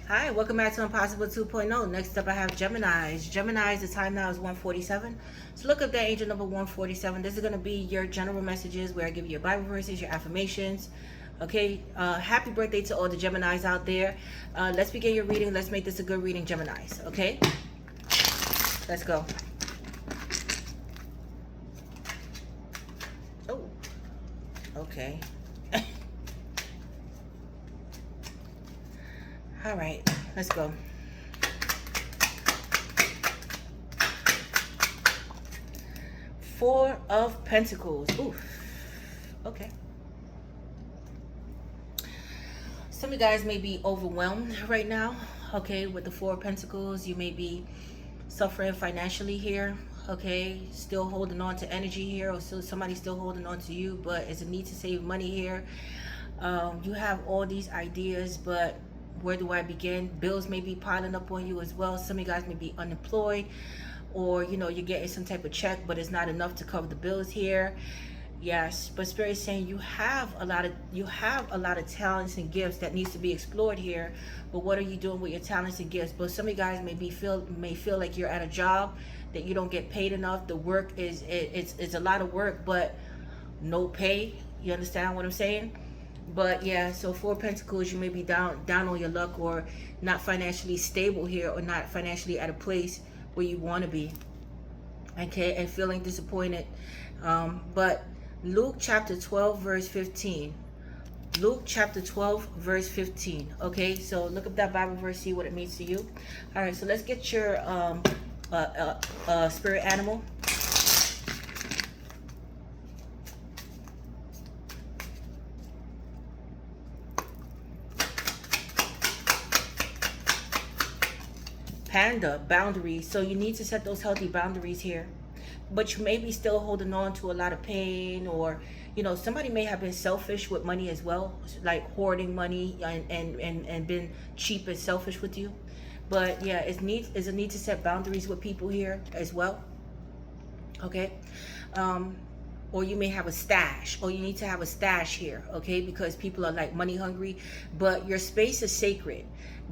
Hi, welcome back to Impossible 2.0. Next up, I have Geminis. Geminis, the time now is 1:47. So look up that angel number 147. This is going to be your general messages where I give you your Bible verses, your affirmations. Okay, happy birthday to all the Geminis out there. Let's begin your reading. Let's make this a good reading, Geminis. Okay, let's go. Oh, okay. All right, let's go. Four of Pentacles. Ooh, okay. Some of you guys may be overwhelmed right now, okay, with the Four of Pentacles. You may be suffering financially here, okay, still holding on to energy here, or still somebody still holding on to you, but it's a need to save money here. You have all these ideas, but where do I begin? Bills may be piling up on you as well. Some of you guys may be unemployed, or you're getting some type of check, but it's not enough to cover the bills here. Yes, but Spirit is saying you have a lot of talents and gifts that needs to be explored here. But what are you doing with your talents and gifts? But some of you guys may feel like you're at a job that you don't get paid enough. The work it's a lot of work, but no pay. You understand what I'm saying? But yeah, so Four of Pentacles, you may be down on your luck, or not financially stable here, or not financially at a place where you want to be, okay, and feeling disappointed. But Luke chapter 12 verse 15. Luke chapter 12 verse 15. Okay, so look up that Bible verse, see what it means to you. All right, so let's get your spirit animal. Panda, boundaries. So you need to set those healthy boundaries here. But you may be still holding on to a lot of pain, or somebody may have been selfish with money as well, like hoarding money and been cheap and selfish with you. But yeah, it's a need to set boundaries with people here as well. Okay. Or you may have a stash, or you need to have a stash here, okay, because people are like money hungry. But your space is sacred.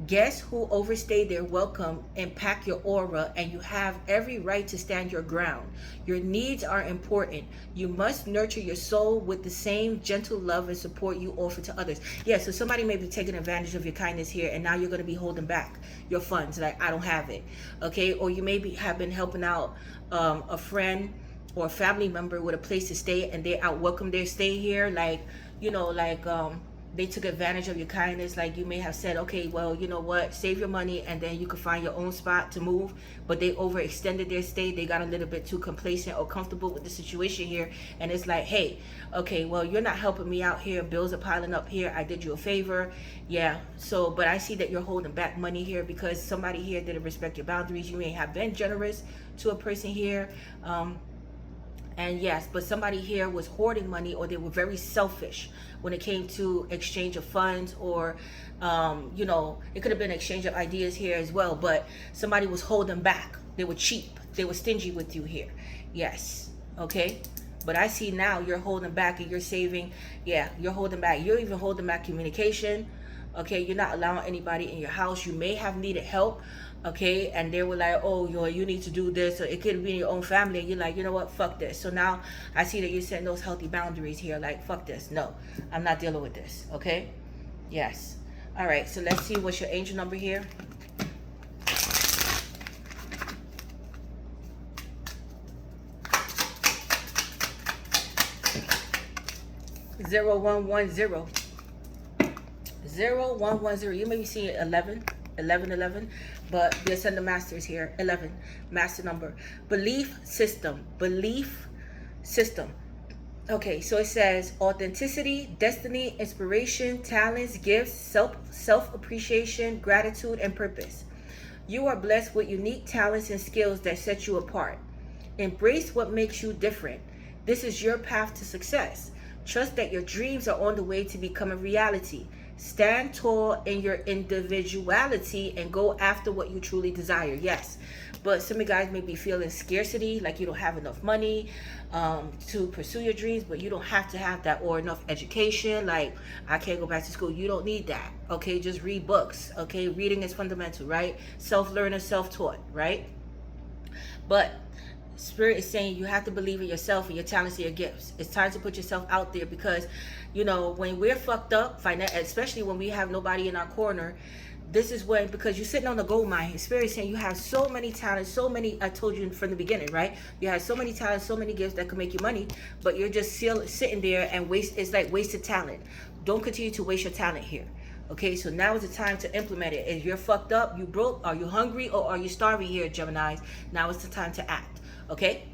Guests who overstay their welcome impact your aura, and you have every right to stand your ground. Your needs are important. You must nurture your soul with the same gentle love and support you offer to others. Yeah, so somebody may be taking advantage of your kindness here, and now you're going to be holding back your funds, like, I don't have it, okay. Or you may have been helping out a friend or a family member with a place to stay, and they out welcome their stay here, like they took advantage of your kindness. Like, you may have said, okay, well, you know what, save your money and then you can find your own spot to move, but they overextended their stay. They got a little bit too complacent or comfortable with the situation here, and it's like, hey, okay, well, you're not helping me out here, bills are piling up here, I did you a favor. Yeah, so but I see that you're holding back money here because somebody here didn't respect your boundaries. You may have been generous to a person here, and yes, but somebody here was hoarding money, or they were very selfish when it came to exchange of funds, or it could have been exchange of ideas here as well, but somebody was holding back. They were cheap, they were stingy with you here. Yes, okay. But I see now you're holding back and you're saving. Yeah, you're holding back. You're even holding back communication. Okay, you're not allowing anybody in your house. You may have needed help, okay, and they were like, oh, you need to do this, or it could be in your own family, and you're like, you know what, fuck this. So now I see that you're setting those healthy boundaries here, like, fuck this, no, I'm not dealing with this, okay. Yes. All right, so let's see what's your angel number here. Zero, 1, 1, 0. 0, 1, 1, 0. You may be seeing 11, 11, 11, but the Ascendant Master is here. 11, master number. Belief system. Belief system. Okay, so it says authenticity, destiny, inspiration, talents, gifts, self-appreciation, gratitude, and purpose. You are blessed with unique talents and skills that set you apart. Embrace what makes you different. This is your path to success. Trust that your dreams are on the way to become a reality. Stand tall in your individuality and go after what you truly desire. Yes. But some of you guys may be feeling scarcity, like you don't have enough money to pursue your dreams, but you don't have to have that, or enough education. Like, I can't go back to school. You don't need that. Okay, just read books. Okay, reading is fundamental, right? Self-learner, self-taught, right? But Spirit is saying you have to believe in yourself and your talents and your gifts. It's time to put yourself out there, because, you know, when we're fucked up, especially when we have nobody in our corner, this is when, because you're sitting on the gold mine. Spirit is saying you have so many talents, so many, I told you from the beginning, right? You have so many talents, so many gifts that could make you money, but you're just still sitting there and it's like wasted talent. Don't continue to waste your talent here. Okay, so now is the time to implement it. If you're fucked up, you broke, are you hungry, or are you starving here, Geminis? Now is the time to act. Okay?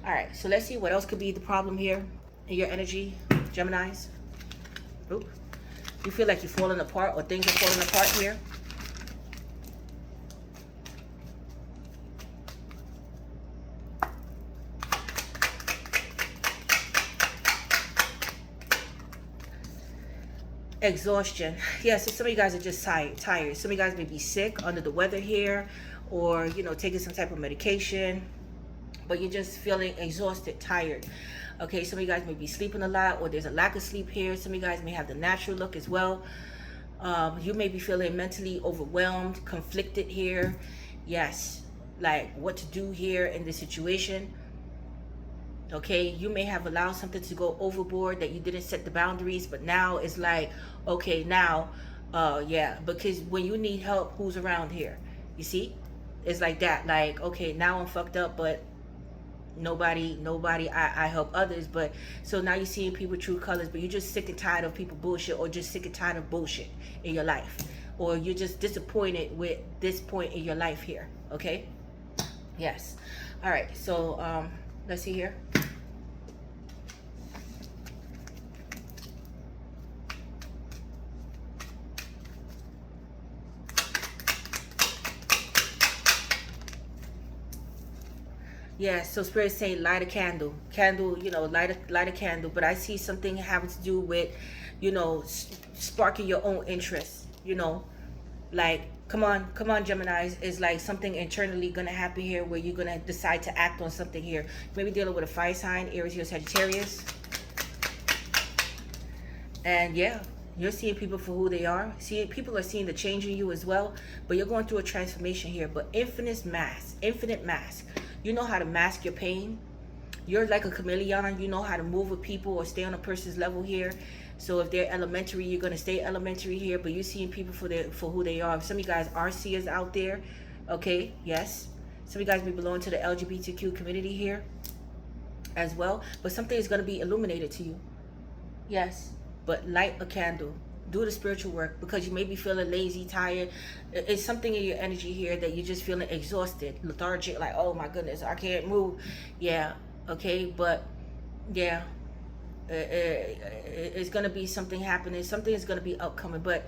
All right, so let's see what else could be the problem here in your energy, Geminis. Oop. You feel like you're falling apart, or things are falling apart here. Exhaustion. Yeah, so some of you guys are just tired. Some of you guys may be sick, under the weather here, or, you know, taking some type of medication, but you're just feeling exhausted, tired. Okay, some of you guys may be sleeping a lot, or there's a lack of sleep here. Some of you guys may have the natural look as well. You may be feeling mentally overwhelmed, conflicted here. Yes, like what to do here in this situation. Okay, you may have allowed something to go overboard, that you didn't set the boundaries, but now it's like, okay, now, yeah, because when you need help, who's around here? You see? It's like that, like, okay, now I'm fucked up, but nobody, I help others. But so now you're seeing people true colors, but you're just sick and tired of people bullshit, or just sick and tired of bullshit in your life, or you're just disappointed with this point in your life here. Okay, yes. All right, so let's see here. Yeah, so Spirit is saying light a candle. Candle, you know, light a candle. But I see something having to do with, you know, sparking your own interest, you know. Like, come on, Geminis. It's like something internally going to happen here, where you're going to decide to act on something here. Maybe dealing with a fire sign, Aries, Leo, Sagittarius. And yeah, you're seeing people for who they are. People are seeing the change in you as well. But you're going through a transformation here. But infinite mask. You know how to mask your pain. You're like a chameleon. You know how to move with people or stay on a person's level here. So if they're elementary, you're going to stay elementary here. But you're seeing people for who they are. Some of you guys are seers out there. Okay, yes. Some of you guys may belong to the LGBTQ community here as well. But something is going to be illuminated to you. Yes. But light a candle. Do the spiritual work, because you may be feeling lazy, tired. It's something in your energy here that you're just feeling exhausted, lethargic, like, oh my goodness, I can't move. Yeah, okay, but yeah, it's going to be something happening. Something is going to be upcoming. But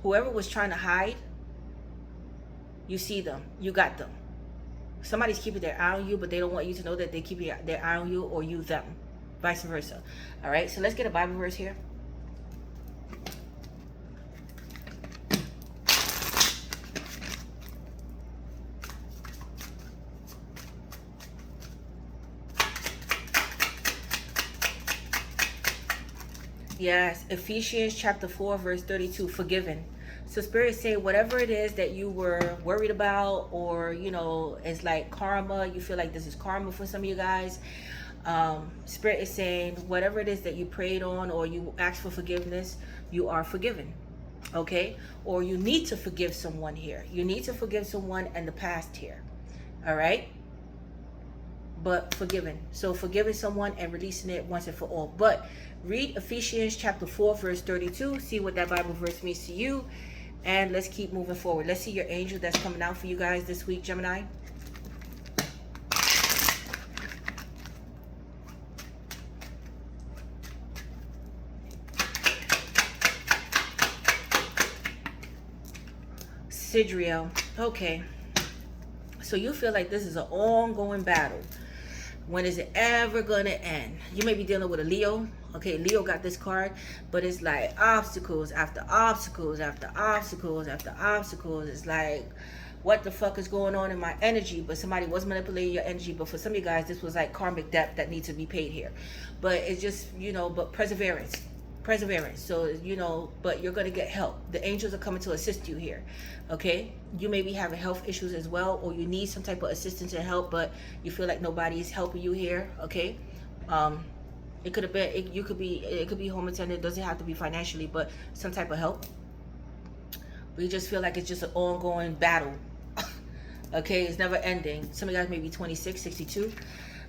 whoever was trying to hide, you see them. You got them. Somebody's keeping their eye on you, but they don't want you to know that they keep their eye on you, or you them. Vice versa. All right, so let's get a Bible verse here. Yes, Ephesians chapter 4, verse 32, forgiven. So Spirit is saying whatever it is that you were worried about, or, you know, it's like karma, you feel like this is karma for some of you guys. Spirit is saying whatever it is that you prayed on, or you asked for forgiveness, you are forgiven. Okay? Or you need to forgive someone here. You need to forgive someone in the past here. All right? But forgiven. So forgiving someone and releasing it once and for all. But read Ephesians chapter 4, verse 32. See what that Bible verse means to you. And let's keep moving forward. Let's see your angel that's coming out for you guys this week, Gemini. Sidriel. Okay. So you feel like this is an ongoing battle. When is it ever gonna end? You may be dealing with a Leo. Okay, Leo got this card, but it's like obstacles after obstacles after obstacles after obstacles. It's like, what the fuck is going on in my energy? But somebody was manipulating your energy. But for some of you guys, this was like karmic debt that needs to be paid here. But it's just, but perseverance. So, but you're going to get help. The angels are coming to assist you here. Okay, you may be having health issues as well, or you need some type of assistance and help, but you feel like nobody's helping you here. Okay, it could have been, it could be home attendant. It doesn't have to be financially, but some type of help. We just feel like it's just an ongoing battle. Okay, it's never ending. Some of you guys may be 26, 62,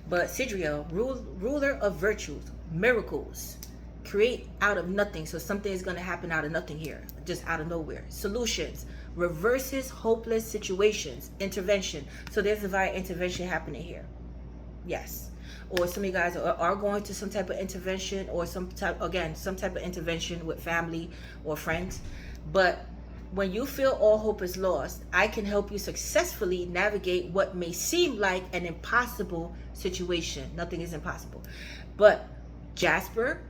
but Sidriel, ruler of virtues, miracles, create out of nothing. So something is going to happen out of nothing here, just out of nowhere. Solutions, reverses hopeless situations, intervention. So there's divine intervention happening here. Yes. Or some of you guys are going to some type of intervention, or some type of intervention with family or friends. But when you feel all hope is lost, I can help you successfully navigate what may seem like an impossible situation. Nothing is impossible. But Jasper,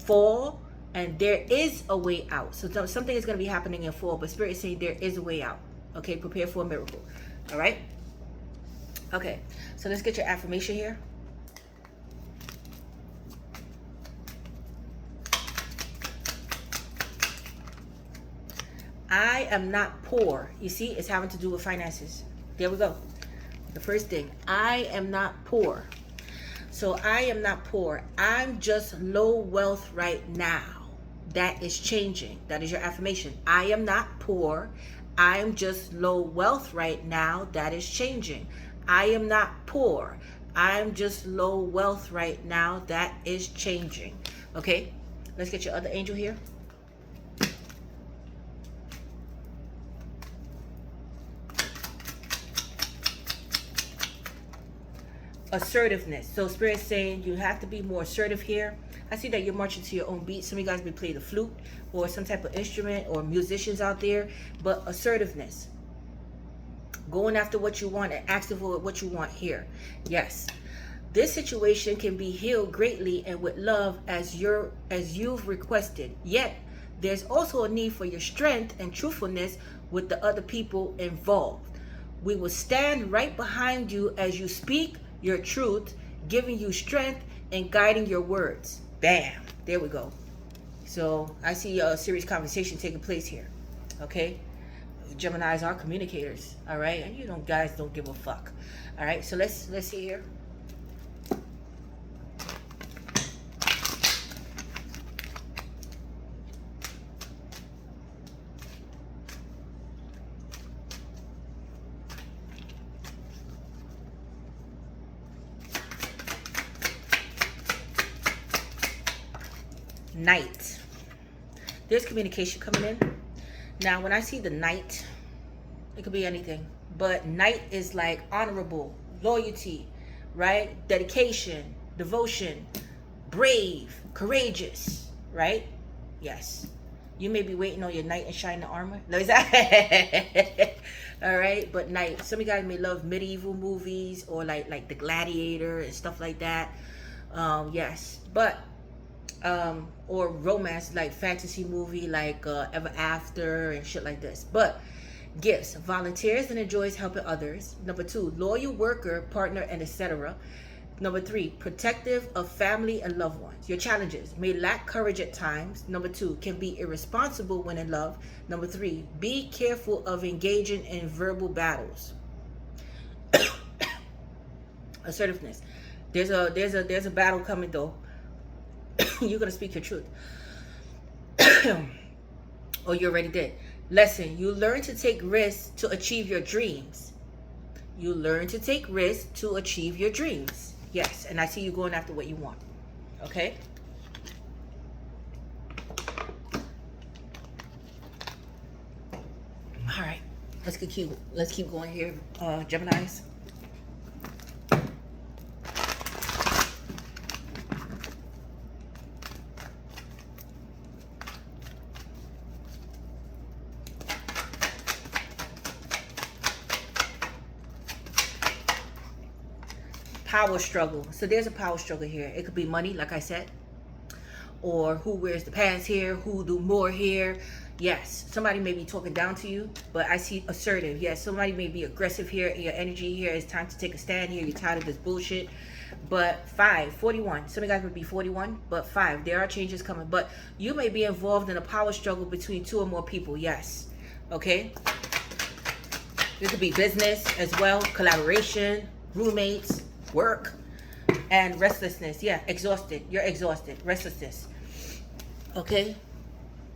fall, and there is a way out. So something is going to be happening in fall, but Spirit is saying there is a way out. Okay, prepare for a miracle. All right? Okay, so let's get your affirmation here. I am not poor. You see, it's having to do with finances. There we go. The first thing, I am not poor. So I am not poor. I'm just low wealth right now. That is changing. That is your affirmation. I am not poor. I'm just low wealth right now. That is changing. I am not poor. I'm just low wealth right now. That is changing. Okay, let's get your other angel here. Assertiveness. So Spirit's saying you have to be more assertive here. I see that you're marching to your own beat. Some of you guys may play the flute or some type of instrument, or musicians out there. But assertiveness, going after what you want and asking for what you want here. Yes, this situation can be healed greatly and with love as you've requested. Yet there's also a need for your strength and truthfulness with the other people involved. We will stand right behind you as you speak your truth, giving you strength and guiding your words. Bam, there we go. So I see a serious conversation taking place here. Okay, Geminis are communicators. All right, and you guys don't give a fuck. All right, so let's see here. Knight. There's communication coming in. Now, when I see the knight, it could be anything, but knight is like honorable, loyalty, right? Dedication, devotion, brave, courageous, right? Yes. You may be waiting on your knight in shining armor. No, is that? All right, but knight. Some of you guys may love medieval movies, or like the Gladiator and stuff like that. Yes, but or romance, like fantasy movie, like Ever After and shit like this. But gifts, volunteers and enjoys helping others. Number 2, loyal worker, partner, and etc. Number 3, protective of family and loved ones. Your challenges: may lack courage at times. Number 2, can be irresponsible when in love. Number 3, be careful of engaging in verbal battles. Assertiveness. There's a battle coming though. You're gonna speak your truth. Or you already did. Lesson: you learn to take risks to achieve your dreams. You learn to take risks to achieve your dreams. Yes, and I see you going after what you want. Okay? All right. Let's keep going here, Geminis. power struggle. So there's a power struggle here. It could be money, like I said, or who wears the pants here, who do more here. Yes, somebody may be talking down to you, but I see assertive. Yes, somebody may be aggressive here. Your energy here is time to take a stand here. You're tired of this bullshit. But 41. Some of you guys would be 41, but 5. There are changes coming. But you may be involved in a power struggle between 2 or more people. Yes. Okay. It could be business as well, collaboration, roommates, work, and restlessness. Yeah, exhausted. You're exhausted. Restlessness. Okay.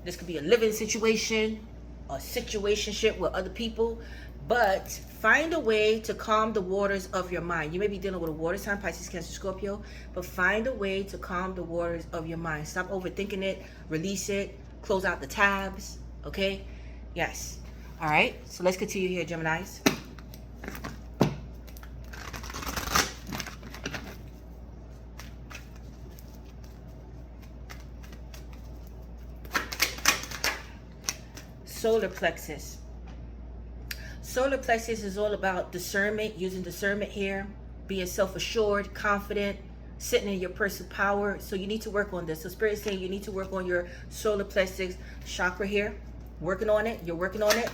This could be a living situation, a situationship with other people, but find a way to calm the waters of your mind. You may be dealing with a water sign, Pisces, Cancer, Scorpio, but find a way to calm the waters of your mind. Stop overthinking it, release it, close out the tabs, okay? Yes. All right, so let's continue here, Geminis. Solar plexus. Solar plexus is all about discernment, using discernment here, being self-assured, confident, sitting in your personal power. So you need to work on this. So Spirit is saying you need to work on your solar plexus chakra here. Working on it. You're working on it.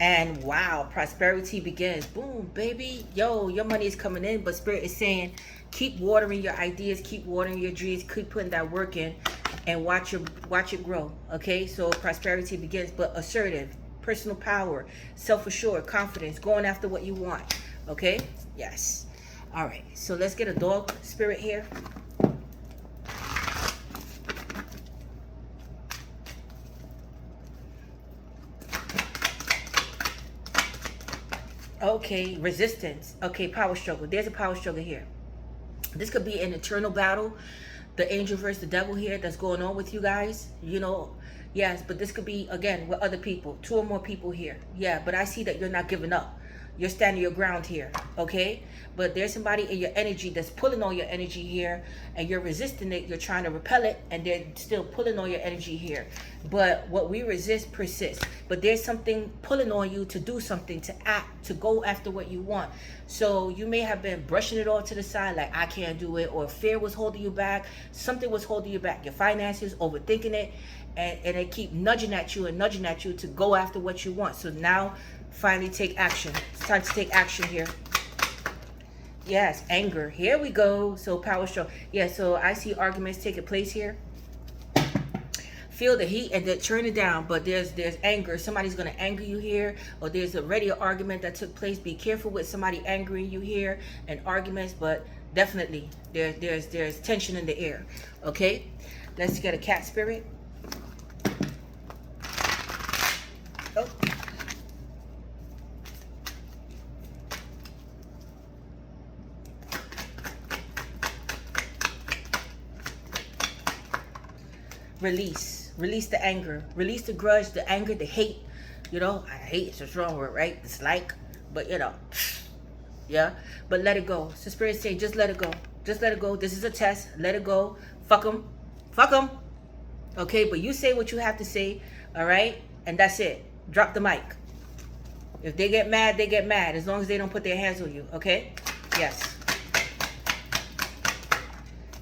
And wow, prosperity begins. Boom, baby. Yo, your money is coming in, but Spirit is saying keep watering your ideas, keep watering your dreams, keep putting that work in, and watch it grow. Okay, so prosperity begins, but assertive, personal power, self-assured, confidence, going after what you want. Okay, yes. All right, so let's get a dog spirit here. Okay, resistance. Okay, power struggle. There's a power struggle here. This could be an internal battle, the angel versus the devil here that's going on with you guys. You know, yes, but this could be, again, with other people, 2 or more people here. Yeah, but I see that you're not giving up. You're standing your ground here, okay? But there's somebody in your energy that's pulling on your energy here, and you're resisting it. You're trying to repel it, and they're still pulling on your energy here. But what we resist persists. But there's something pulling on you to do something, to act, to go after what you want. So you may have been brushing it all to the side, like I can't do it, or fear was holding you back. Something was holding you back. Your finances, overthinking it, and they keep nudging at you to go after what you want. So now, finally take action. It's time to take action here. Yes, anger. Here we go. So power struggle. Yeah, so I see arguments taking place here. Feel the heat and then turn it down. But there's anger. Somebody's going to anger you here. Or there's already an argument that took place. Be careful with somebody angering you here and arguments. But definitely there's tension in the air. Okay? Let's get a cat spirit. Oh. Release the anger, release the grudge, the anger, the hate. You know, I hate is a strong word, right? Dislike, but you know, yeah, but let it go. So Spirit saying just let it go, just let it go. This is a test. Let it go. Fuck them, okay? But you say what you have to say, all right? And that's it. Drop the mic. If they get mad, they get mad, as long as they don't put their hands on you. Okay? Yes.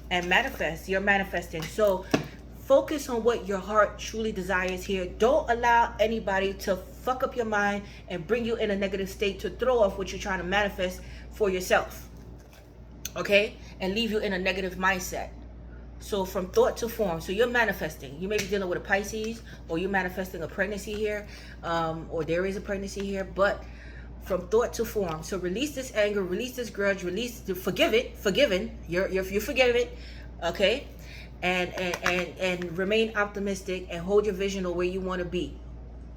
And manifest. You're manifesting. So focus on what your heart truly desires here. Don't allow anybody to fuck up your mind and bring you in a negative state to throw off what you're trying to manifest for yourself. Okay? And leave you in a negative mindset. So from thought to form. So you're manifesting. You may be dealing with a Pisces, or you're manifesting a pregnancy here, or there is a pregnancy here, but from thought to form. So release this anger, release this grudge, forgive it, forgiven. You're forgiven. Okay? And remain optimistic and hold your vision of where you want to be,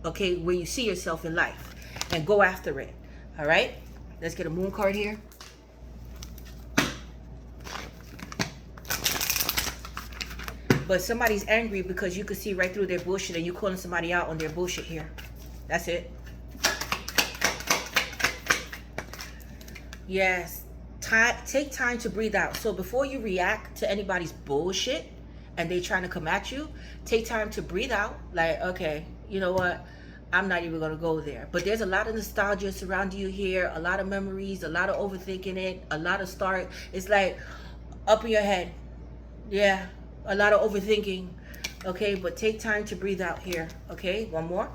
okay, where you see yourself in life, and go after it. All right, let's get a moon card here. But somebody's angry because you can see right through their bullshit, and you calling somebody out on their bullshit here. That's it. Yes. Take time to breathe out. So before you react to anybody's bullshit and they trying to come at you, take time to breathe out. Like, okay, you know what? I'm not even going to go there. But there's a lot of nostalgia surrounding you here, a lot of memories, a lot of overthinking it, a lot of it's like up in your head. Yeah, a lot of overthinking. Okay, but take time to breathe out here. Okay, one more.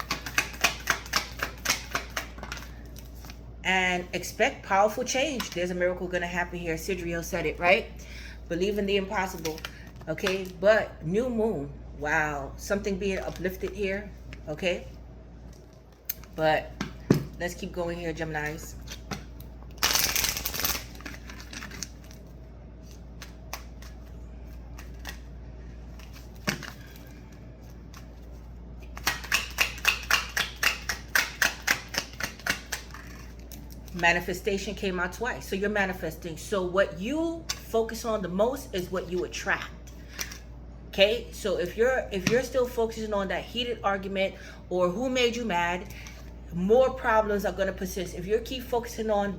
And expect powerful change. There's a miracle going to happen here. Sidrio said it, right? Believe in the impossible. Okay, but new moon. Wow, something being uplifted here. Okay, but let's keep going here, Geminis. Manifestation came out twice, so you're manifesting. So what you focus on the most is what you attract. Okay, so if you're still focusing on that heated argument or who made you mad, more problems are going to persist. If you keep focusing on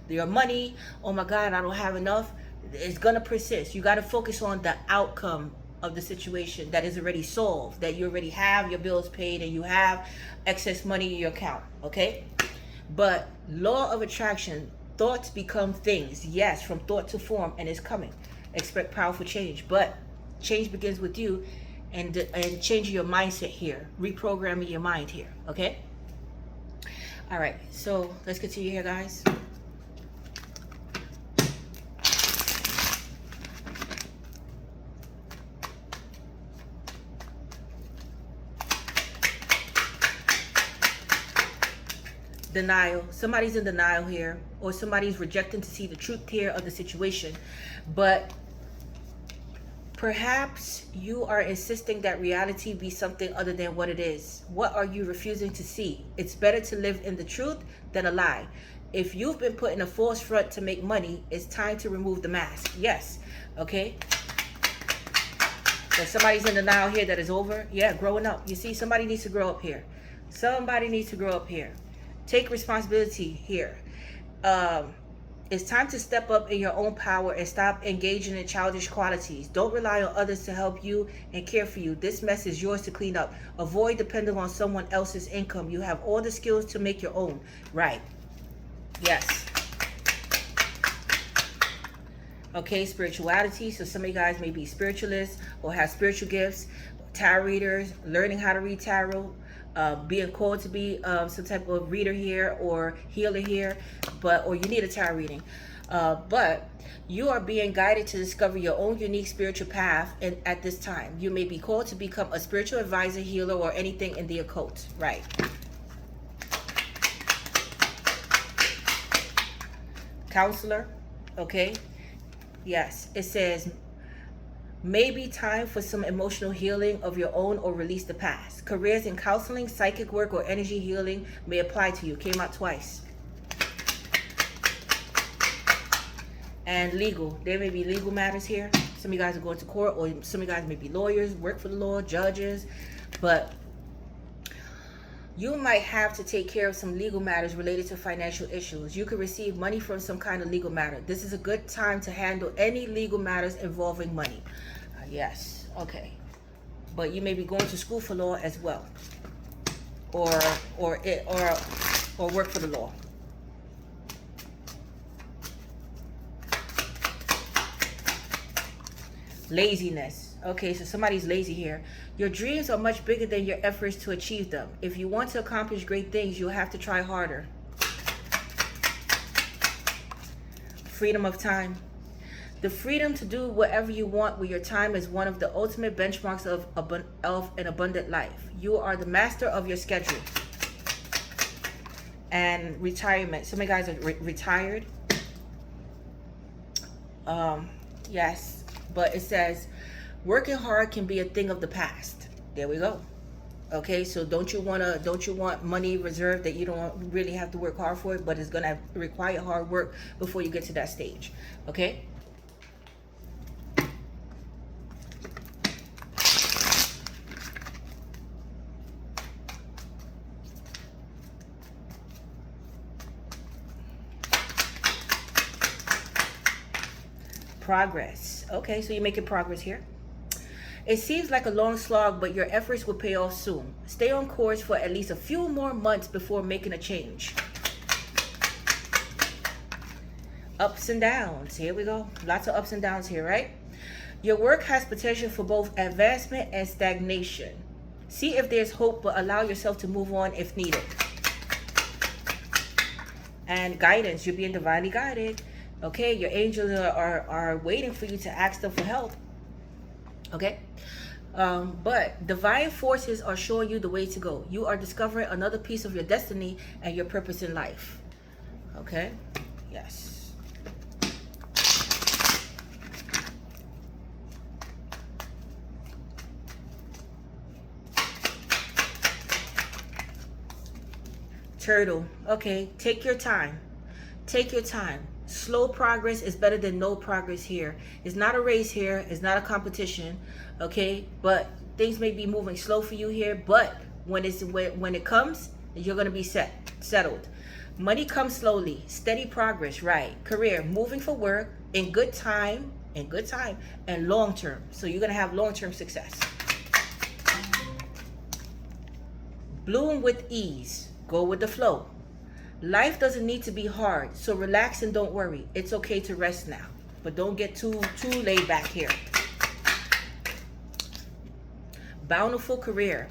your money, oh my God, I don't have enough, it's going to persist. You got to focus on the outcome of the situation that is already solved, that you already have your bills paid and you have excess money in your account. Okay, but law of attraction, thoughts become things. Yes, from thought to form, and it's coming. Expect powerful change, but change begins with you, and changing your mindset here, reprogramming your mind here. Okay, all right, so let's continue here, guys. Denial. Somebody's in denial here, or somebody's rejecting to see the truth here of the situation, but perhaps you are insisting that reality be something other than what it is. What are you refusing to see? It's better to live in the truth than a lie. If you've been put in a false front to make money, it's time to remove the mask. Yes, okay. But somebody's in denial here that is over. Yeah, growing up. You see, somebody needs to grow up here. Somebody needs to grow up here. Take responsibility here. It's time to step up in your own power and stop engaging in childish qualities. Don't rely on others to help you and care for you. This mess is yours to clean up. Avoid depending on someone else's income. You have all the skills to make your own. Right. Yes. Okay, spirituality. So some of you guys may be spiritualists or have spiritual gifts, tarot readers, learning how to read tarot. Being called to be some type of reader here or healer here, or you need a tarot reading, but you are being guided to discover your own unique spiritual path. And at this time, you may be called to become a spiritual advisor, healer, or anything in the occult. Right. Counselor. Okay. Yes, it says maybe time for some emotional healing of your own or release the past. Careers in counseling, psychic work, or energy healing may apply to you. Came out twice. And legal. There may be legal matters here. Some of you guys are going to court, or some of you guys may be lawyers, work for the law, judges. But you might have to take care of some legal matters related to financial issues. You could receive money from some kind of legal matter. This is a good time to handle any legal matters involving money. Yes, okay. But you may be going to school for law as well, or work for the law. Laziness. Okay, so somebody's lazy here. Your dreams are much bigger than your efforts to achieve them. If you want to accomplish great things, you'll have to try harder. Freedom of time. The freedom to do whatever you want with your time is one of the ultimate benchmarks of an abundant life. You are the master of your schedule. And retirement. Some of you guys are retired. Yes, but it says working hard can be a thing of the past. There we go. Okay, so don't you want money reserved that you don't really have to work hard for it, but it's gonna require hard work before you get to that stage. Okay. Progress. Okay, so you're making progress here. It seems like a long slog, but your efforts will pay off soon. Stay on course for at least a few more months before making a change. Ups and downs. Here we go. Lots of ups and downs here, right? Your work has potential for both advancement and stagnation. See if there's hope, but allow yourself to move on if needed. And guidance. You're being divinely guided. Okay, your angels are waiting for you to ask them for help. Okay, but divine forces are showing you the way to go. You are discovering another piece of your destiny and your purpose in life. Okay, yes. Turtle. Okay, take your time. Take your time. Slow progress is better than no progress here. It's not a race here. It's not a competition. Okay, but things may be moving slow for you here. But when it comes, you're gonna be settled. Money comes slowly. Steady progress. Right. Career. Moving for work in good time. And long term. So you're gonna have long term success. Bloom with ease. Go with the flow. Life doesn't need to be hard, so relax and don't worry. It's okay to rest now, but don't get too laid back here. Bountiful career.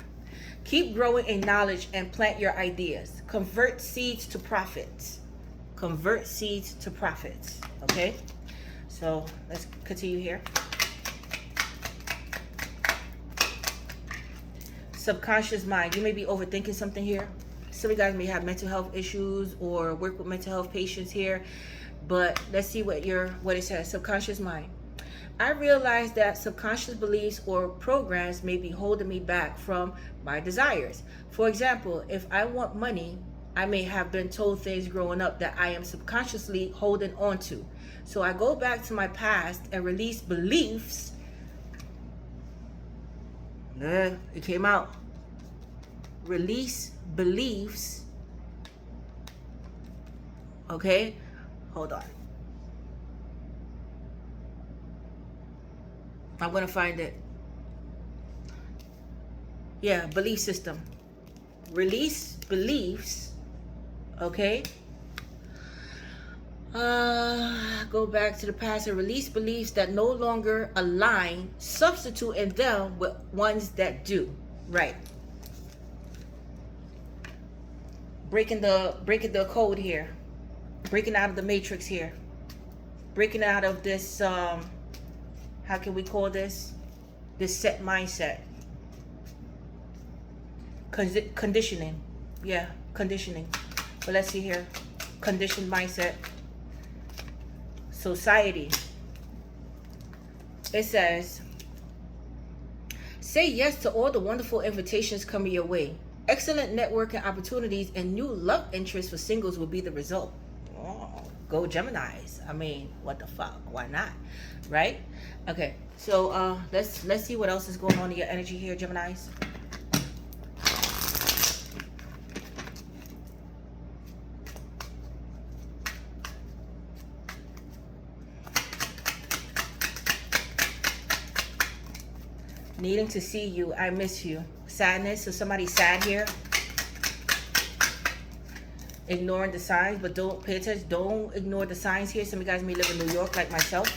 Keep growing in knowledge and plant your ideas. Convert seeds to profits. Convert seeds to profits. Okay? So let's continue here. Subconscious mind. You may be overthinking something here. Some of you guys may have mental health issues or work with mental health patients here, but let's see what it says. Subconscious mind. I realize that subconscious beliefs or programs may be holding me back from my desires. For example, if I want money, I may have been told things growing up that I am subconsciously holding on to. So I go back to my past and release beliefs. It came out. Release beliefs. Okay, hold on. I'm gonna find it. Yeah, belief system. Release beliefs. Okay. Go back to the past and release beliefs that no longer align, substituting them with ones that do. Right. Breaking the code here. Breaking out of the matrix here. Breaking out of this, how can we call this? This set mindset. Conditioning. Yeah, conditioning. But let's see here. Conditioned mindset. Society. It says, say yes to all the wonderful invitations coming your way. Excellent networking opportunities and new love interests for singles will be the result. Oh, go Geminis. I mean, what the fuck? Why not? Right? Okay. So let's see what else is going on in your energy here, Geminis. Needing to see you. I miss you. Sadness. So somebody's sad here. Ignoring the signs, but don't pay attention. Don't ignore the signs here. Some of you guys may live in New York like myself.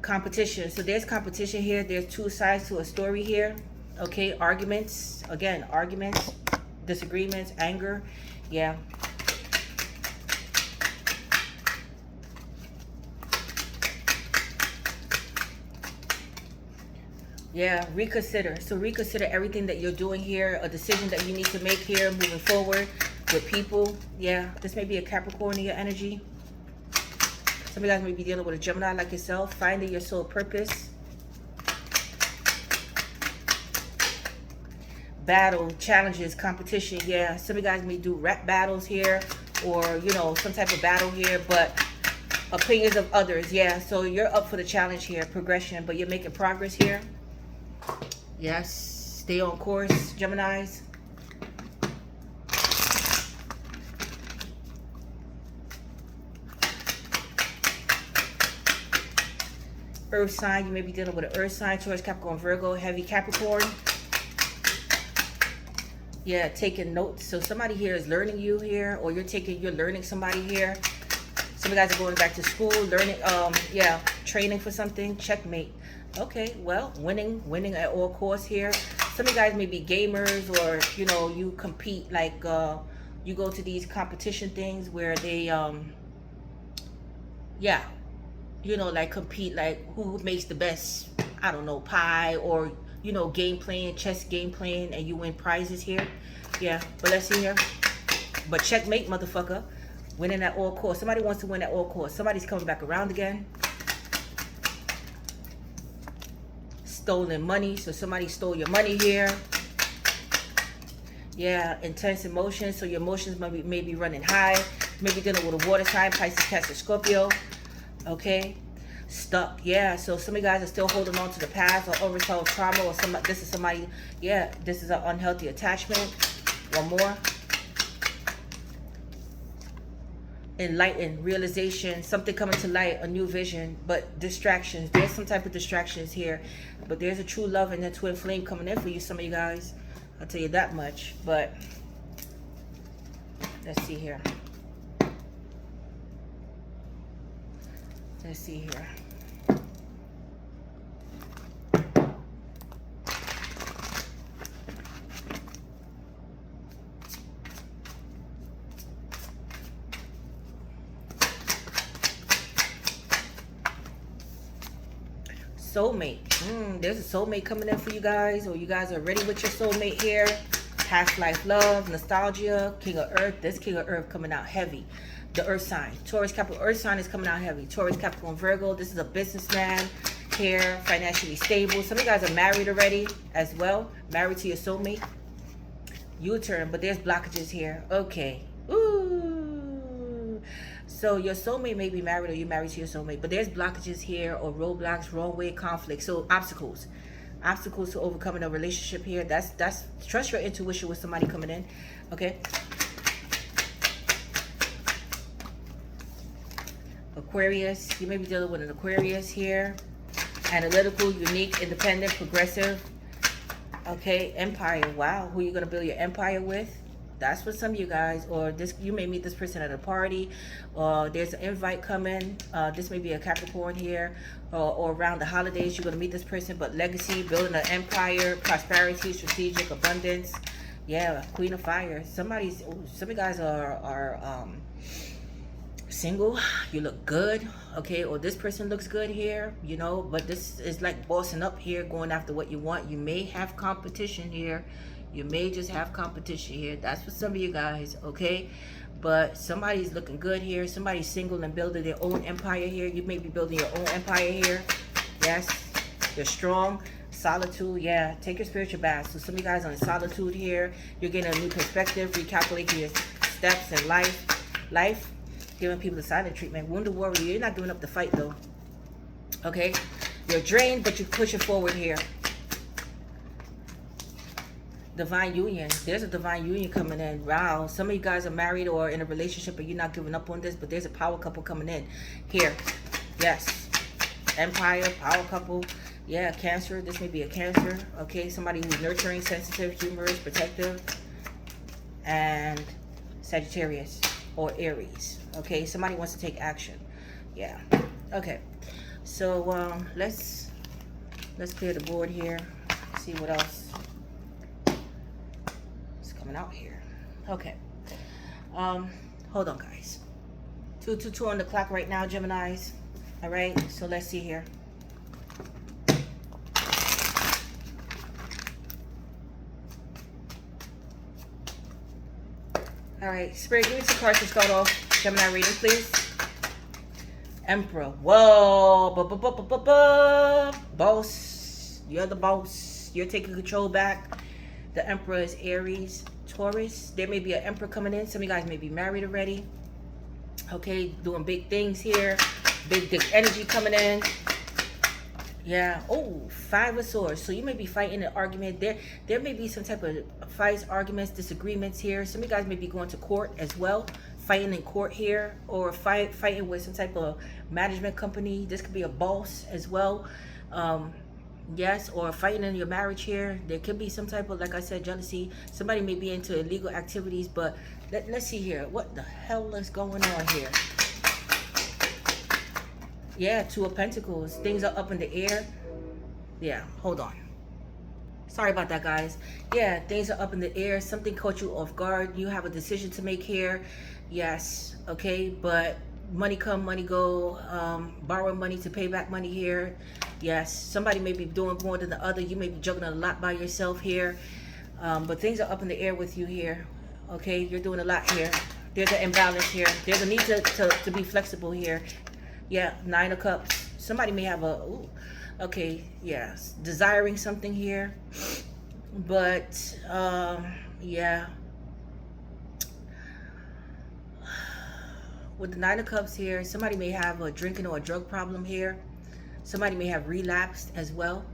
Competition. So there's competition here. There's two sides to a story here. Okay. Arguments. Again, arguments, disagreements, anger. Yeah. Yeah, reconsider. So reconsider everything that you're doing here, a decision that you need to make here moving forward with people. Yeah, this may be a Capricorn in your energy. Some of you guys may be dealing with a Gemini like yourself, finding your soul purpose. Battle, challenges, competition. Yeah, some of you guys may do rap battles here or, you know, some type of battle here, but opinions of others. Yeah, so you're up for the challenge here, progression, but you're making progress here. Yes, stay on course, Geminis. Earth sign. You may be dealing with an earth sign. Taurus, Capricorn, Virgo, heavy Capricorn. Yeah, taking notes. So somebody here is learning you here, or you're learning somebody here. Some of you guys are going back to school, learning, yeah, training for something. Checkmate. Okay, well, winning at all costs here. Some of you guys may be gamers, or, you know, you compete, like, you go to these competition things where they, yeah, you know, like compete, like who makes the best, I don't know, pie, or, you know, game playing, chess game playing, and you win prizes here. Yeah, but let's see here. But checkmate, motherfucker. Winning at all costs. Somebody wants to win at all costs. Somebody's coming back around again. Stolen money. So somebody stole your money here. Yeah, intense emotions. So your emotions may be running high. Maybe dealing with a water sign, Pisces, Cancer, Scorpio. Okay. Stuck. Yeah, so some of you guys are still holding on to the past, or unresolved trauma, or this is somebody, yeah, this is an unhealthy attachment. One more. Enlightened, realization, something coming to light, a new vision, but distractions. There's some type of distractions here, but there's a true love and a twin flame coming in for you, some of you guys. I'll tell you that much. But let's see here. Let's see here. Soulmate. There's a soulmate coming in for you guys, or you guys are ready with your soulmate here. Past life love, nostalgia, King of Earth. This King of Earth coming out heavy. The Earth sign. Taurus, Capricorn, Earth sign is coming out heavy. Taurus, Capricorn, Virgo. This is a businessman here, financially stable. Some of you guys are married already as well. Married to your soulmate. U-turn, but there's blockages here. Okay. Ooh. So your soulmate may be married, or you're married to your soulmate, but there's blockages here, or roadblocks, wrong way, conflict. So obstacles to overcoming a relationship here. That's trust your intuition with somebody coming in. Okay. Aquarius, you may be dealing with an Aquarius here. Analytical, unique, independent, progressive. Okay, empire. Wow, who you gonna build your empire with? That's for some of you guys. Or this, you may meet this person at a party, or there's an invite coming. This may be a Capricorn here, or around the holidays you're gonna meet this person. But legacy, building an empire, prosperity, strategic, abundance. Yeah, Queen of Fire. Some of you guys are single. You look good, okay, or this person looks good here, you know, but this is like bossing up here, going after what you want. You may have competition here. You may just have competition here. That's for some of you guys, okay? But somebody's looking good here. Somebody's single and building their own empire here. You may be building your own empire here. Yes, you're strong. Solitude, yeah. Take your spiritual bath. So some of you guys are in solitude here. You're getting a new perspective, recalculating your steps in life. Giving people the silent treatment. Wounded warrior. You're not giving up the fight, though. Okay? You're drained, but you're pushing forward here. Divine union. There's a divine union coming in. Wow. Some of you guys are married or in a relationship, but you're not giving up on this, but there's a power couple coming in here. Yes. Empire, power couple. Yeah, Cancer. This may be a Cancer. Okay, somebody who's nurturing, sensitive, humorous, protective. And Sagittarius or Aries. Okay, somebody wants to take action. Yeah. Okay. So let's clear the board here. See what else out here. Okay. Hold on, guys. 2:22 on the clock right now, Geminis. All right. So let's see here. All right, Spirit, give me some cards to start off. Gemini reading, please. Emperor. Whoa. Boss. You're the boss. You're taking control back. The Emperor is Aries. Taurus. There may be an Emperor coming in. Some of you guys may be married already. Okay, doing big things here. Big energy coming in. Yeah. Oh, 5 of Swords. So you may be fighting an argument. There may be some type of fights, arguments, disagreements here. Some of you guys may be going to court as well. fighting in court here, or fighting with some type of management company. This could be a boss as well. Yes, or fighting in your marriage here. There could be some type of, like I said, jealousy. Somebody may be into illegal activities, but let's see here. What the hell is going on here? Yeah, Two of Pentacles. Things are up in the air. Yeah, hold on. Sorry about that, guys. Yeah, things are up in the air. Something caught you off guard. You have a decision to make here. Yes, okay, but money come, money go. Borrowing money to pay back money here. Yes, somebody may be doing more than the other. You may be juggling a lot by yourself here. But things are up in the air with you here. Okay, you're doing a lot here. There's an imbalance here. There's a need to be flexible here. Yeah, Nine of Cups. Somebody may have a... Ooh, okay, yes, desiring something here, but yeah, with the Nine of Cups here, somebody may have a drinking or a drug problem here. Somebody may have relapsed as well.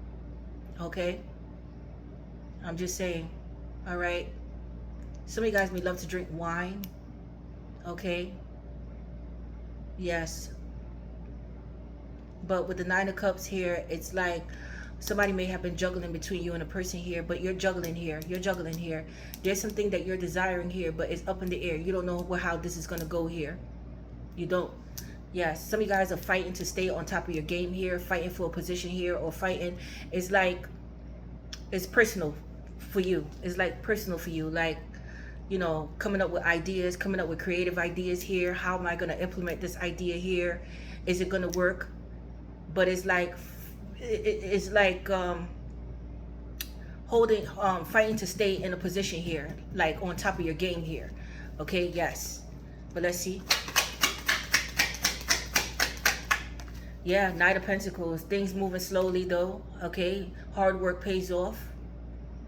Okay, I'm just saying. All right, some of you guys may love to drink wine. Okay, yes. But with the Nine of Cups here, it's like somebody may have been juggling between you and a person here, but you're juggling here. You're juggling here. There's something that you're desiring here, but it's up in the air. You don't know how this is going to go here. You don't. Yes, some of you guys are fighting to stay on top of your game here, fighting for a position here, or fighting. It's like, it's personal for you. It's like personal for you. Like, you know, coming up with ideas, coming up with creative ideas here. How am I going to implement this idea here? Is it going to work? But it's like fighting to stay in a position here, like on top of your game here. Okay, yes. But let's see. Yeah, Knight of Pentacles. Things moving slowly though. Okay, hard work pays off.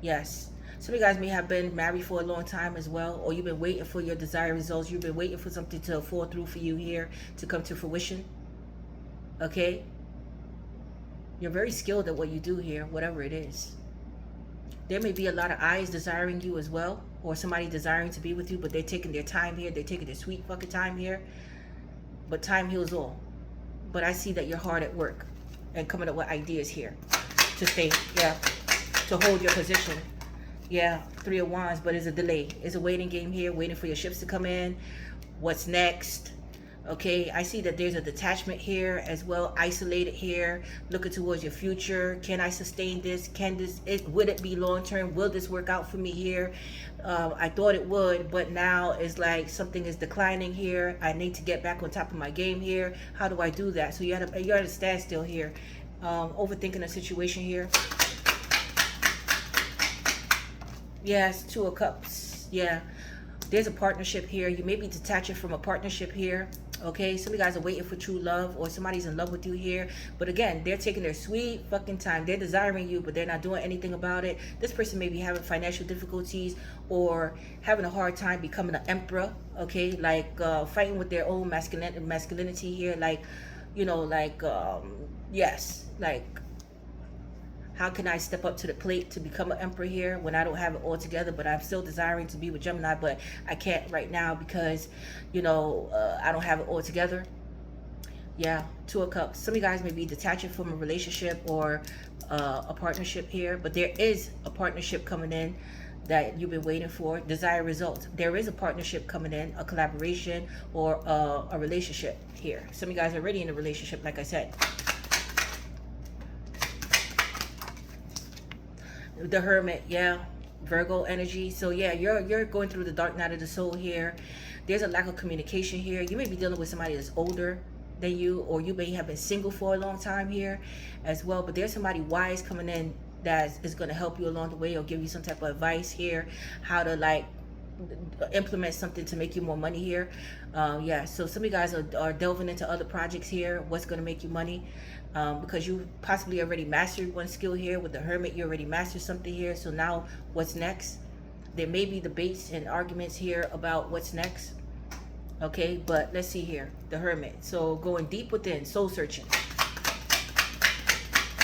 Yes. Some of you guys may have been married for a long time as well, or you've been waiting for your desired results. You've been waiting for something to fall through for you here to come to fruition. Okay. You're very skilled at what you do here, whatever it is. There may be a lot of eyes desiring you as well, or somebody desiring to be with you, but they're taking their time here. They're taking their sweet fucking time here. But time heals all. But I see that you're hard at work and coming up with ideas here to stay, yeah, to hold your position. Yeah, Three of Wands, but it's a delay. It's a waiting game here, waiting for your ships to come in. What's next? Okay, I see that there's a detachment here as well, isolated here, looking towards your future. Can I sustain this? Would it be long-term? Will this work out for me here? I thought it would, but now it's like something is declining here. I need to get back on top of my game here. How do I do that? So you're at a standstill here, overthinking a situation here. Yes, Two of Cups. Yeah, there's a partnership here. You may be detaching from a partnership here. Okay, some of you guys are waiting for true love, or somebody's in love with you here. But again, they're taking their sweet fucking time. They're desiring you, but they're not doing anything about it. This person may be having financial difficulties or having a hard time becoming an emperor. Okay, like fighting with their own masculinity here. Like, you know, like, yes, like, how can I step up to the plate to become an emperor here when I don't have it all together, but I'm still desiring to be with Gemini, but I can't right now because, you know, I don't have it all together. Yeah, Two of Cups. Some of you guys may be detaching from a relationship or a partnership here, but there is a partnership coming in that you've been waiting for. Desired results. There is a partnership coming in, a collaboration or a relationship here. Some of you guys are already in a relationship, like I said. The Hermit, yeah, Virgo energy. So yeah, you're going through the dark night of the soul here. There's a lack of communication here. You may be dealing with somebody that's older than you, or you may have been single for a long time here as well. But there's somebody wise coming in that is going to help you along the way, or give you some type of advice here, how to like implement something to make you more money here. Yeah, so some of you guys are delving into other projects here. What's going to make you money? Because you possibly already mastered one skill here. With the Hermit, you already mastered something here. So now what's next? There may be debates and arguments here about what's next. Okay, but let's see here. The Hermit. So going deep within, soul searching.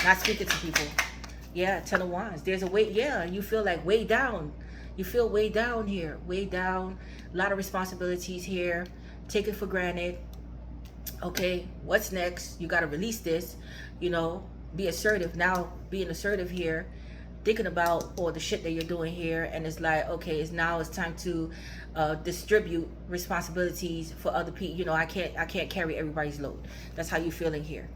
Not speaking to people. Yeah, Ten of Wands. There's a way, yeah, you feel like way down. You feel way down here, way down. A lot of responsibilities here. Take it for granted. Okay, what's next? You got to release this, you know, be assertive. Now, being assertive here, thinking about all the shit that you're doing here, and it's like, okay, it's time to distribute responsibilities for other people. You know, I can't carry everybody's load. That's how you feeling here.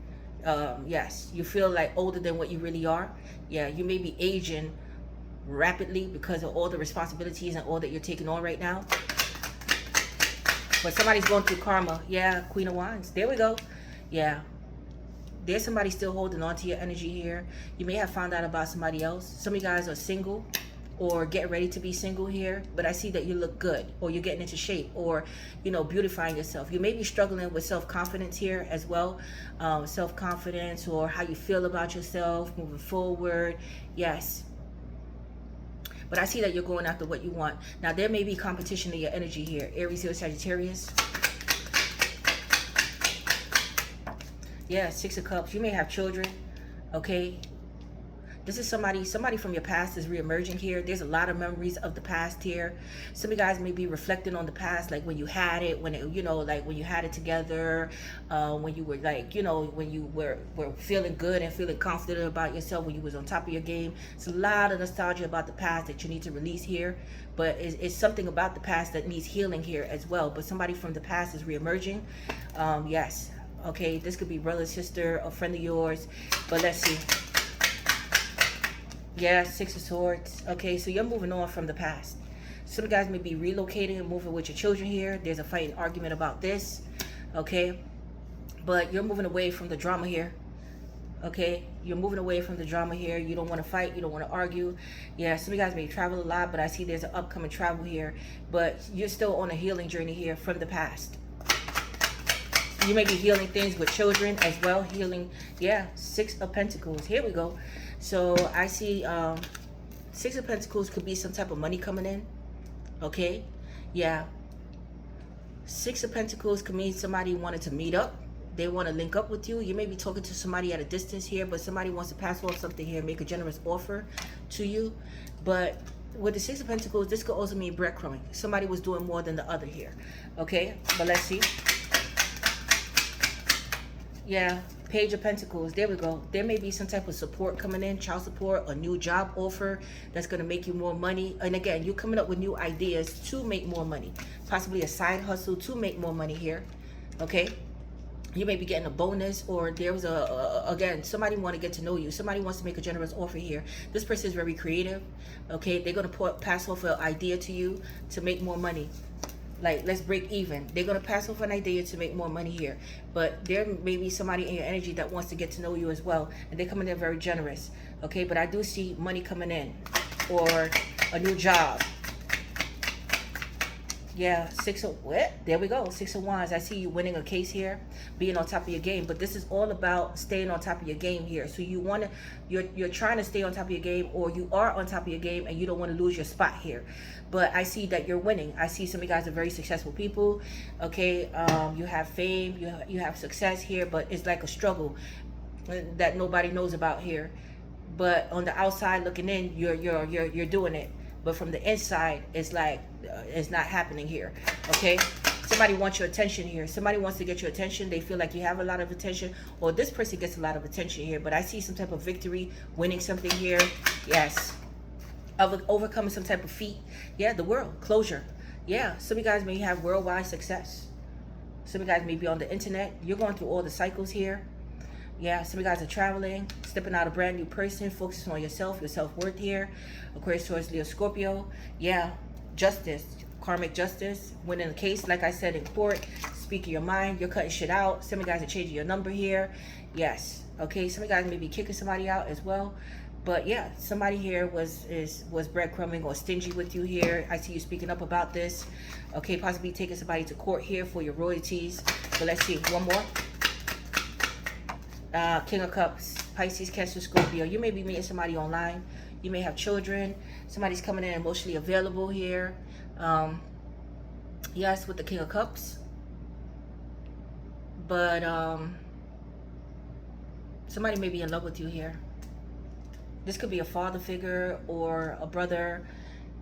Yes, you feel like older than what you really are. Yeah, you may be aging rapidly because of all the responsibilities and all that you're taking on right now. But somebody's going through karma. Yeah, Queen of Wands. There we go. Yeah. There's somebody still holding on to your energy here. You may have found out about somebody else. Some of you guys are single or getting ready to be single here. But I see that you look good, or you're getting into shape, or, you know, beautifying yourself. You may be struggling with self-confidence here as well. Self-confidence, or how you feel about yourself moving forward. Yes. But I see that you're going after what you want. Now, there may be competition in your energy here. Aries, Leo, Sagittarius. Yeah, Six of Cups. You may have children, okay? This is somebody from your past is re-emerging here. There's a lot of memories of the past here. Some of you guys may be reflecting on the past, like when you had it, when it, you know, like when you had it together, when you were like, you know, when you were feeling good and feeling confident about yourself, when you was on top of your game. It's a lot of nostalgia about the past that you need to release here. But it's something about the past that needs healing here as well. But somebody from the past is re-emerging. Yes. Okay, this could be brother, sister, a friend of yours. But let's see. Yeah, Six of Swords. Okay, so you're moving on from the past. Some of you guys may be relocating and moving with your children here. There's a fighting argument about this. Okay, but you're moving away from the drama here. Okay, you're moving away from the drama here. You don't want to fight. You don't want to argue. Yeah, some of you guys may travel a lot, but I see there's an upcoming travel here. But you're still on a healing journey here from the past. You may be healing things with children as well. Healing, yeah, Six of Pentacles. Here we go. So I see Six of Pentacles could be some type of money coming in. Okay, yeah. Six of Pentacles could mean somebody wanted to meet up. They want to link up with you. You may be talking to somebody at a distance here, but somebody wants to pass off something here, make a generous offer to you. But with the Six of Pentacles, this could also mean breadcrumbing. Somebody was doing more than the other here. Okay, but let's see. Yeah, Page of Pentacles. There we go. There may be some type of support coming in, child support, a new job offer that's going to make you more money. And again, you're coming up with new ideas to make more money. Possibly a side hustle to make more money here. Okay. You may be getting a bonus, or there was again, somebody want to get to know you. Somebody wants to make a generous offer here. This person is very creative. Okay. They're going to pass off an idea to you to make more money. Like, let's break even. They're going to pass off an idea to make more money here. But there may be somebody in your energy that wants to get to know you as well. And they're coming in very generous. Okay, but I do see money coming in. Or a new job. Yeah, Six of, what? There we go. Six of Wands. I see you winning a case here. Being on top of your game. But this is all about staying on top of your game here. So you want to, you're trying to stay on top of your game, or you are on top of your game and you don't want to lose your spot here. But I see that you're winning. I see some of you guys are very successful people. Okay, you have fame, you have success here, but it's like a struggle that nobody knows about here. But on the outside looking in, you're doing it. But from the inside, it's like it's not happening here. Okay, somebody wants your attention here. Somebody wants to get your attention. They feel like you have a lot of attention, or this person gets a lot of attention here. But I see some type of victory, winning something here. Yes. Of overcoming some type of feat. Yeah, the world, closure. Yeah, some of you guys may have worldwide success. Some of you guys may be on the internet. You're going through all the cycles here. Yeah, some of you guys are traveling, stepping out a brand new person, focusing on yourself, your self-worth here. Aquarius, Taurus, Leo, Scorpio. Yeah, justice, karmic justice, winning the case, like I said, in court, speaking your mind, you're cutting shit out. Some of you guys are changing your number here. Yes, okay, some of you guys may be kicking somebody out as well. But yeah, somebody here was breadcrumbing or stingy with you here. I see you speaking up about this. Okay, possibly taking somebody to court here for your royalties. But let's see, one more. King of Cups, Pisces, Cancer, Scorpio. You may be meeting somebody online. You may have children. Somebody's coming in emotionally available here. Yes, with the King of Cups. But somebody may be in love with you here. This could be a father figure or a brother.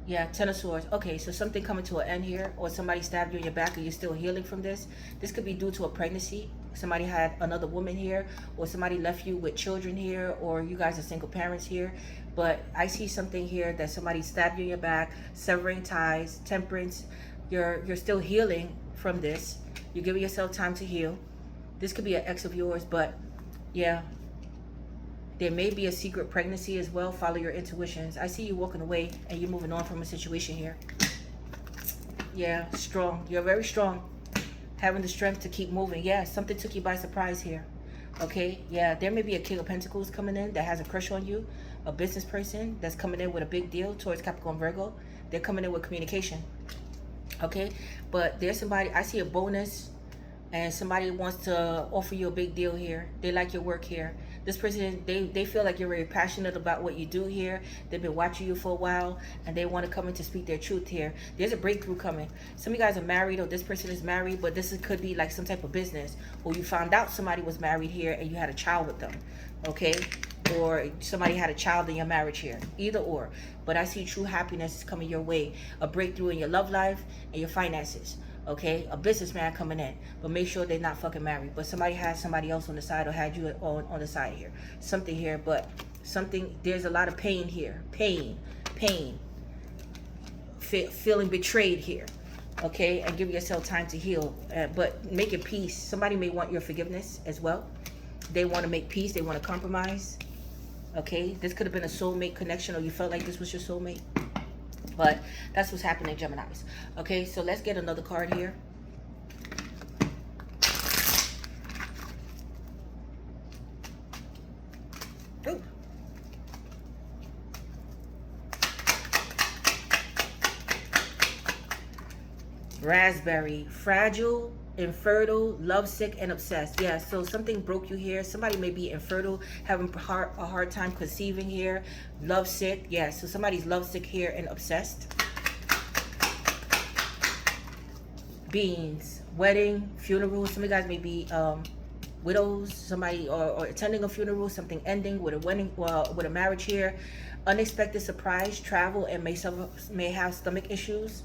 Yeah, Ten of Swords. Okay, so something coming to an end here, or somebody stabbed you in your back and you're still healing from this. This could be due to a pregnancy. Somebody had another woman here, or somebody left you with children here, or you guys are single parents here. But I see something here that somebody stabbed you in your back, severing ties, temperance. You're still healing from this. You're giving yourself time to heal. This could be an ex of yours, but yeah. There may be a secret pregnancy as well. Follow your intuitions. I see you walking away and you're moving on from a situation here. Yeah, strong. You're very strong. Having the strength to keep moving. Yeah, something took you by surprise here. Okay, yeah, there may be a King of Pentacles coming in that has a crush on you. A business person that's coming in with a big deal towards Capricorn, Virgo. They're coming in with communication. Okay, but there's somebody, I see a bonus and somebody wants to offer you a big deal here. They like your work here. This person, they feel like you're very passionate about what you do here. They've been watching you for a while and they want to come in to speak their truth here. There's a breakthrough coming. Some of you guys are married, or this person is married, but could be like some type of business. Or you found out somebody was married here and you had a child with them. Okay? Or somebody had a child in your marriage here. Either or. But I see true happiness is coming your way. A breakthrough in your love life and your finances. Okay, a businessman coming in, but make sure they're not fucking married. But somebody has somebody else on the side, or had you on the side here. Something here, but something, there's a lot of pain here. Pain. Feeling betrayed here. Okay, and give yourself time to heal. But making peace. Somebody may want your forgiveness as well. They want to make peace. They want to compromise. Okay, this could have been a soulmate connection, or you felt like this was your soulmate. But that's what's happening, Geminis. Okay, so let's get another card here. Ooh. Raspberry. Fragile, infertile, lovesick, and obsessed. Yeah, so something broke you here. Somebody may be infertile, having a hard time conceiving here. Lovesick. Yeah, so somebody's lovesick here and obsessed. Beans. Wedding, funeral. Some of you guys may be widows. Somebody or attending a funeral. Something ending with a wedding, with a marriage here. Unexpected surprise, travel, and may have stomach issues.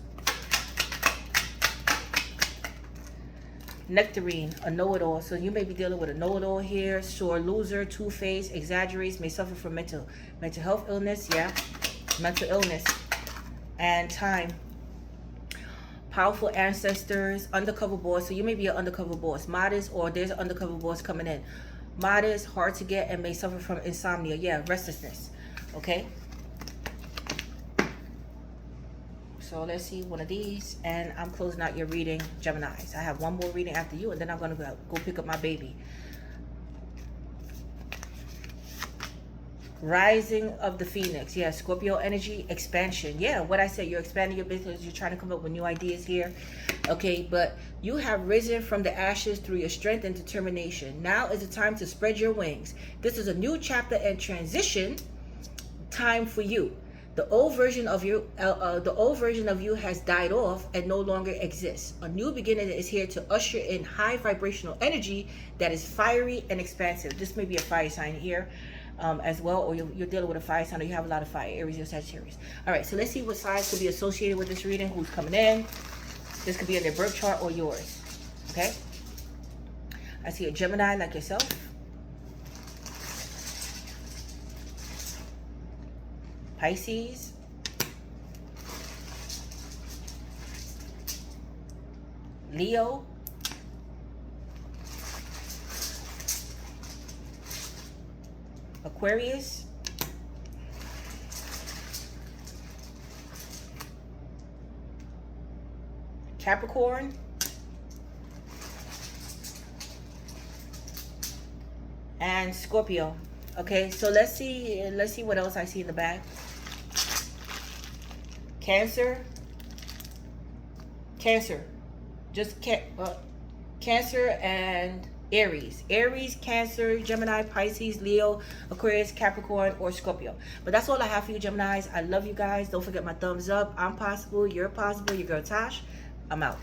Nectarine, a know-it-all. So you may be dealing with a know-it-all here. Sore loser, two-faced, exaggerates, may suffer from mental health illness. Yeah, mental illness. And time. Powerful ancestors, undercover boss. So you may be an undercover boss. Modest, or there's an undercover boss coming in. Modest, hard to get, and may suffer from insomnia. Yeah, restlessness. Okay. So let's see one of these, and I'm closing out your reading, Geminis. I have one more reading after you, and then I'm going to go pick up my baby. Rising of the Phoenix. Yeah, Scorpio energy, expansion. Yeah, what I said, you're expanding your business. You're trying to come up with new ideas here. Okay, but you have risen from the ashes through your strength and determination. Now is the time to spread your wings. This is a new chapter and transition time for you. The old version of you, has died off and no longer exists. A new beginning is here to usher in high vibrational energy that is fiery and expansive. This may be a fire sign here as well, or you're dealing with a fire sign, or you have a lot of fire, Aries or Sagittarius. All right, so let's see what signs could be associated with this reading, who's coming in. This could be in their birth chart or yours. Okay. I see a Gemini like yourself. Pisces, Leo, Aquarius, Capricorn, and Scorpio. Okay, so let's see what else I see in the back. Cancer, just Cancer and Aries, Cancer, Gemini, Pisces, Leo, Aquarius, Capricorn, or Scorpio. But that's all I have for you, Geminis. I love you guys. Don't forget my thumbs up. I'm possible. You're possible. Your girl Tosh. I'm out.